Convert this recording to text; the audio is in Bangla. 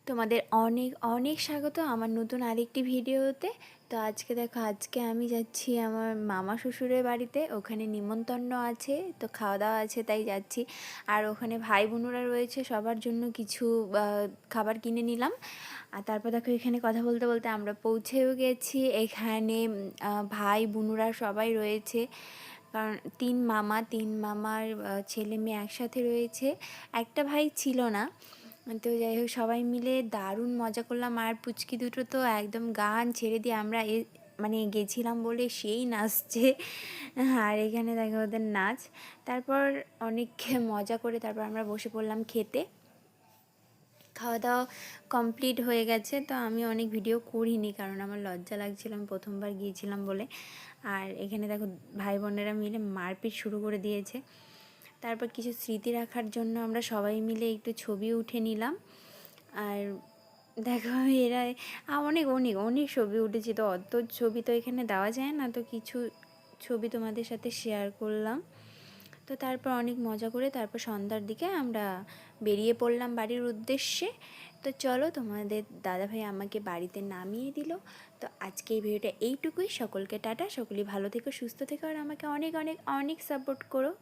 তোমাদের অনেক অনেক স্বাগত আমার নতুন আরেকটি ভিডিওতে। তো আজকে দেখো, আজকে আমি যাচ্ছি আমার মামা শ্বশুরের বাড়িতে। ওখানে নিমন্ত্রণ আছে, তো খাওয়া দাওয়া আছে, তাই যাচ্ছি। আর ওখানে ভাই বোনেরা রয়েছে, সবার জন্য কিছু খাবার কিনে নিলাম। আর তারপর দেখো, এখানে কথা বলতে বলতে আমরা পৌঁছেও গেছি। এখানে ভাই বোনেরা সবাই রয়েছে, কারণ তিন মামার ছেলে মেয়ে একসাথে রয়েছে। একটা ভাই ছিল না। তো যাই হোক, সবাই মিলে দারুণ মজা করলাম। আর পুচকি দুটো তো একদম গান ছেড়ে দিয়ে আমরা মানে গেছিলাম বলে সেই নাচছে। আর এখানে দেখো ওদের নাচ। তারপর অনেক মজা করে তারপর আমরা বসে পড়লাম খেতে। খাওয়া দাওয়া কমপ্লিট হয়ে গেছে। তো আমি অনেক ভিডিও করিনি, কারণ আমার লজ্জা লাগছিল, আমি প্রথমবার গিয়েছিলাম বলে। আর এখানে দেখো, ভাই বোনেরা মিলে মারপিট শুরু করে দিয়েছে। তারপর কিছু স্মৃতি রাখার জন্য আমরা সবাই মিলে একটু ছবি উঠে নিলাম। আর দেখো, এরা অনেক অনেক অনেক ছবি উঠেছি। তো অত ছবি তো এখানে দেওয়া যায় না, তো কিছু ছবি তোমাদের সাথে শেয়ার করলাম। তো তারপর অনেক মজা করে তারপর সন্ধ্যার দিকে আমরা বেরিয়ে পড়লাম বাড়ির উদ্দেশ্যে। তো চলো, তোমাদের দাদাভাই আমাকে বাড়িতে নামিয়ে দিল। তো আজকে এই ভিডিওটা এইটুকুই। সকলকে টাটা, সকলেই ভালো থেকো, সুস্থ থেকো, আর আমাকে অনেক অনেক অনেক সাপোর্ট করো।